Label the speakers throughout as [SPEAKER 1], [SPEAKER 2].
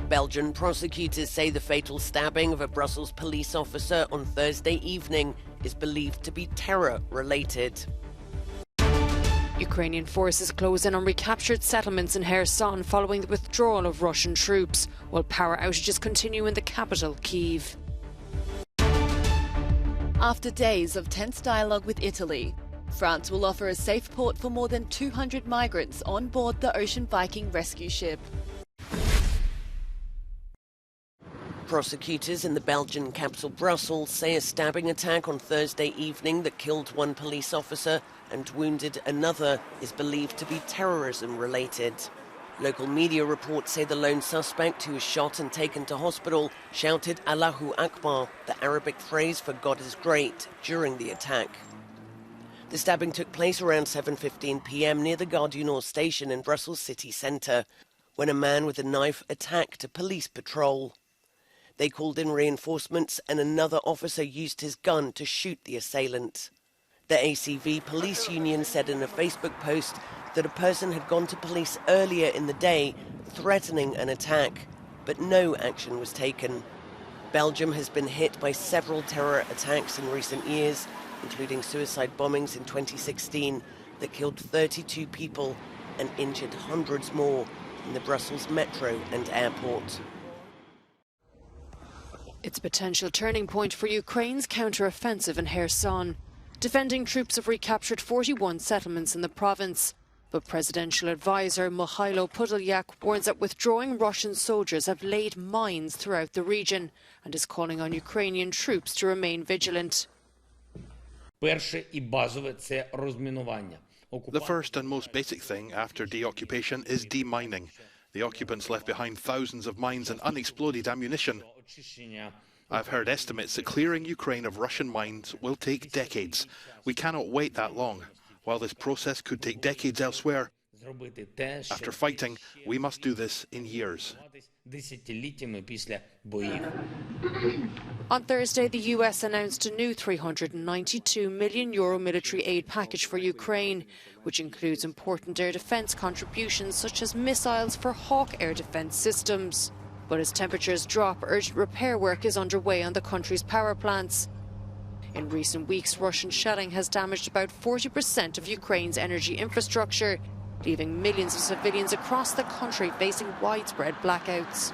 [SPEAKER 1] Belgian prosecutors say the fatal stabbing of a Brussels police officer on Thursday evening is believed to be terror-related.
[SPEAKER 2] Ukrainian forces close in on recaptured settlements in Kherson following the withdrawal of Russian troops, while power outages continue in the capital, Kyiv.
[SPEAKER 3] After days of tense dialogue with Italy, France will offer a safe port for more than 200 migrants on board the Ocean Viking rescue ship.
[SPEAKER 1] Prosecutors in the Belgian capital Brussels say a stabbing attack on Thursday evening that killed one police officer and wounded another is believed to be terrorism-related. Local media reports say the lone suspect, who was shot and taken to hospital, shouted Allahu Akbar, the Arabic phrase for God is great, during the attack. The stabbing took place around 7:15 p.m. near the Gare du Nord station in Brussels city centre, when a man with a knife attacked a police patrol. They called in reinforcements and another officer used his gun to shoot the assailant. The ACV police union said in a Facebook post that a person had gone to police earlier in the day threatening an attack, but no action was taken. Belgium has been hit by several terror attacks in recent years, including suicide bombings in 2016 that killed 32 people and injured hundreds more in the Brussels metro and airport.
[SPEAKER 2] It's a potential turning point for Ukraine's counter-offensive in Kherson. Defending troops have recaptured 41 settlements in the province. But presidential advisor Mikhailo Podolyak warns that withdrawing Russian soldiers have laid mines throughout the region and is calling on Ukrainian troops to remain vigilant.
[SPEAKER 4] The
[SPEAKER 5] first and most basic thing after deoccupation is demining. The occupants left behind thousands of mines and unexploded ammunition. I've heard estimates that clearing Ukraine of Russian mines will take decades. We cannot wait that long. While this process could take decades elsewhere, after fighting, we must do this in years.
[SPEAKER 2] On Thursday, the US announced a new €392 million military aid package for Ukraine, which includes important air defence contributions such as missiles for Hawk air defence systems. But as temperatures drop, urgent repair work is underway on the country's power plants. In recent weeks, Russian shelling has damaged about 40% of Ukraine's energy infrastructure, leaving millions of civilians across the country facing widespread blackouts.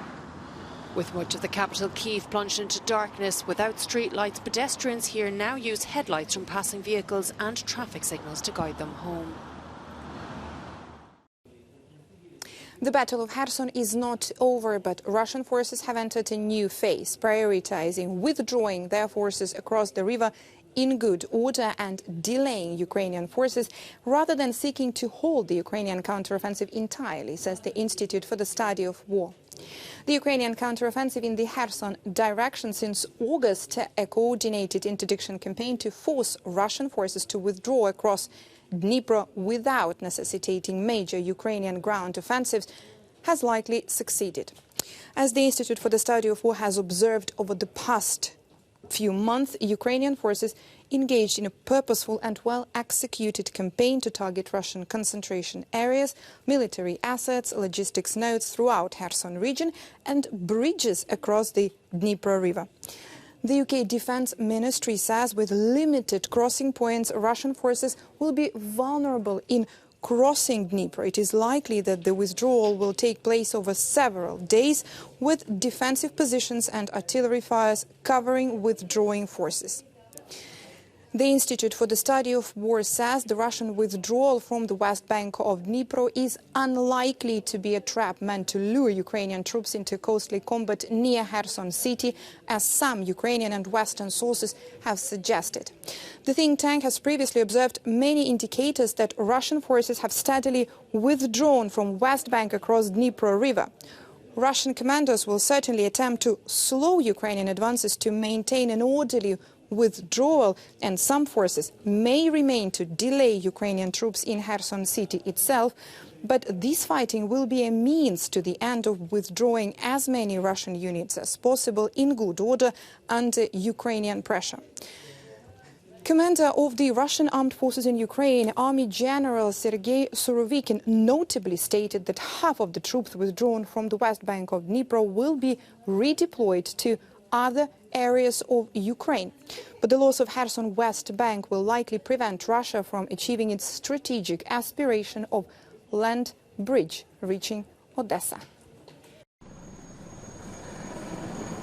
[SPEAKER 2] With much of the capital, Kyiv, plunged into darkness without streetlights, pedestrians here now use headlights from passing vehicles and traffic signals to guide them home.
[SPEAKER 6] The Battle of Kherson is not over, but Russian forces have entered a new phase, prioritizing withdrawing their forces across the river in good order and delaying Ukrainian forces rather than seeking to hold the Ukrainian counteroffensive entirely, says the Institute for the Study of War. The Ukrainian counteroffensive in the Kherson direction since August, a coordinated interdiction campaign to force Russian forces to withdraw across Dnipro without necessitating major Ukrainian ground offensives, has likely succeeded. As the Institute for the Study of War has observed over the past few months, Ukrainian forces engaged in a purposeful and well-executed campaign to target Russian concentration areas, military assets, logistics nodes throughout Kherson region and bridges across the Dnipro River. The UK Defence Ministry says with limited crossing points, Russian forces will be vulnerable in crossing Dnipro. It is likely that the withdrawal will take place over several days, with defensive positions and artillery fires covering withdrawing forces. The Institute for the Study of War says the Russian withdrawal from the west bank of Dnipro is unlikely to be a trap meant to lure Ukrainian troops into costly combat near Kherson city, as some Ukrainian and Western sources have suggested. The think tank has previously observed many indicators that Russian forces have steadily withdrawn from west bank across Dnipro River. Russian commanders will certainly attempt to slow Ukrainian advances to maintain an orderly withdrawal, and some forces may remain to delay Ukrainian troops in Kherson city itself, but this fighting will be a means to the end of withdrawing as many Russian units as possible in good order under Ukrainian pressure. Commander of the Russian Armed Forces in Ukraine, Army General Sergei Surovikin, notably stated that half of the troops withdrawn from the west bank of Dnipro will be redeployed to other areas of Ukraine. But the loss of Kherson West Bank will likely prevent Russia from achieving its strategic aspiration of land bridge reaching Odessa.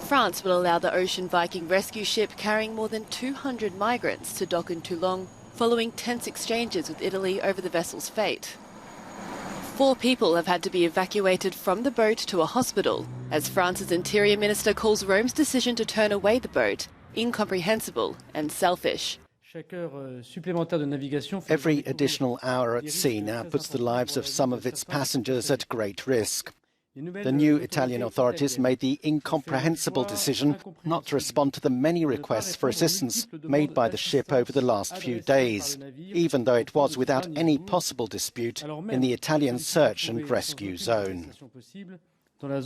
[SPEAKER 3] France will allow the Ocean Viking rescue ship carrying more than 200 migrants to dock in Toulon, following tense exchanges with Italy over the vessel's fate. 4 people have had to be evacuated from the boat to a hospital, as France's Interior Minister calls Rome's decision to turn away the boat incomprehensible and selfish.
[SPEAKER 7] Every additional hour at sea now puts the lives of some of its passengers at great risk. The new Italian authorities made the incomprehensible decision not to respond to the many requests for assistance made by the ship over the last few days, even though it was without any possible dispute in the Italian search and rescue zone.
[SPEAKER 3] The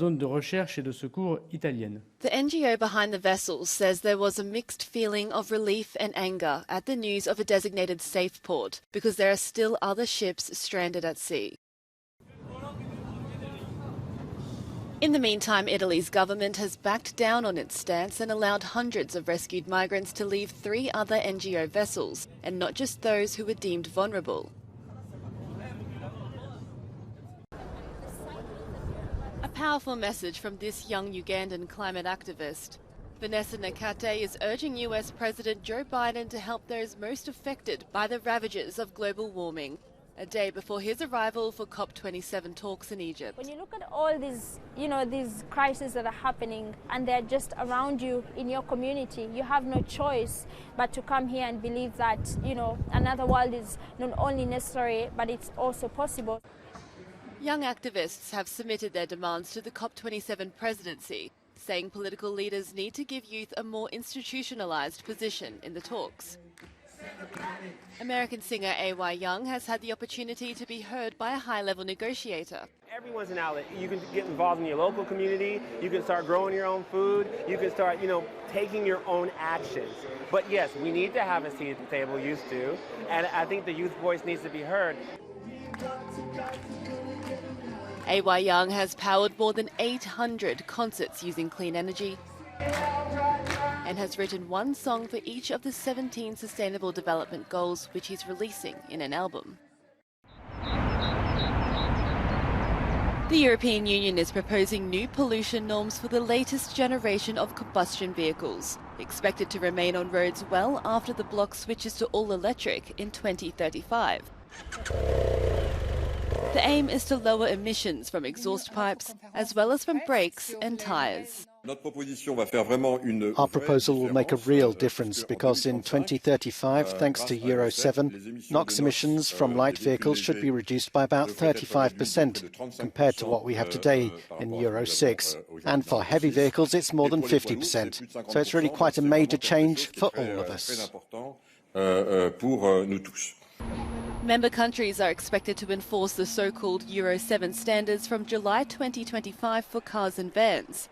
[SPEAKER 3] NGO behind the vessels says there was a mixed feeling of relief and anger at the news of a designated safe port, because there are still other ships stranded at sea. In the meantime, Italy's government has backed down on its stance and allowed hundreds of rescued migrants to leave 3 other NGO vessels, and not just those who were deemed vulnerable. A powerful message from this young Ugandan climate activist. Vanessa Nakate is urging US President Joe Biden to help those most affected by the ravages of global warming, a day before his arrival for COP27 talks in Egypt.
[SPEAKER 8] When you look at all these, these crises that are happening and they're just around you in your community, you have no choice but to come here and believe that, another world is not only necessary, but it's also possible.
[SPEAKER 3] Young activists have submitted their demands to the COP27 presidency, saying political leaders need to give youth a more institutionalized position in the talks. American singer A.Y. Young has had the opportunity to be heard by a high-level negotiator.
[SPEAKER 9] Everyone's an outlet. You can get involved in your local community, you can start growing your own food, you can start, taking your own actions. But yes, we need to have a seat at the table, used to, and I think the youth voice needs to be heard.
[SPEAKER 3] A.Y. Young has powered more than 800 concerts using clean energy and has written one song for each of the 17 Sustainable Development Goals, which he's releasing in an album. The European Union is proposing new pollution norms for the latest generation of combustion vehicles, expected to remain on roads well after the bloc switches to all-electric in 2035. The aim is to lower emissions from exhaust pipes, as well as from brakes and tyres.
[SPEAKER 7] Our proposal will make a real difference because in 2035, thanks to Euro 7, NOx emissions from light vehicles should be reduced by about 35% compared to what we have today in Euro 6. And for heavy vehicles, it's more than 50%. So it's really quite a major change for all of us.
[SPEAKER 3] Member countries are expected to enforce the so-called Euro 7 standards from July 2025 for cars and vans.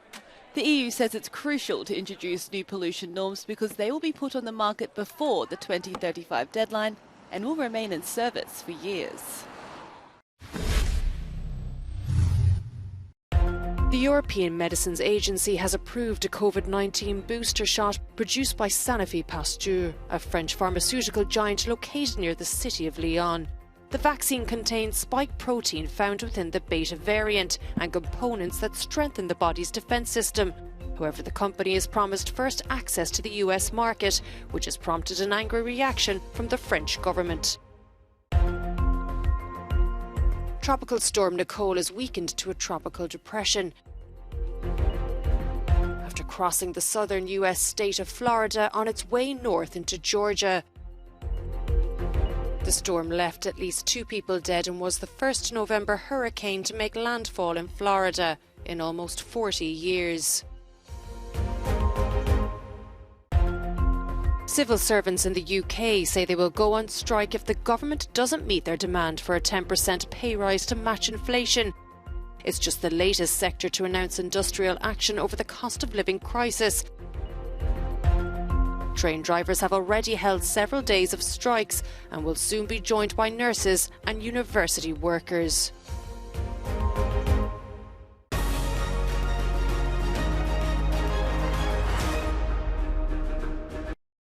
[SPEAKER 3] The EU says it's crucial to introduce new pollution norms because they will be put on the market before the 2035 deadline and will remain in service for years.
[SPEAKER 2] The European Medicines Agency has approved a COVID-19 booster shot produced by Sanofi Pasteur, a French pharmaceutical giant located near the city of Lyon. The vaccine contains spike protein found within the beta variant and components that strengthen the body's defence system. However, the company has promised first access to the US market, which has prompted an angry reaction from the French government. Tropical storm Nicole has weakened to a tropical depression after crossing the southern US state of Florida on its way north into Georgia. The storm left at least 2 people dead and was the first November hurricane to make landfall in Florida in almost 40 years. Civil servants in the UK say they will go on strike if the government doesn't meet their demand for a 10% pay rise to match inflation. It's just the latest sector to announce industrial action over the cost of living crisis. Train drivers have already held several days of strikes and will soon be joined by nurses and university workers.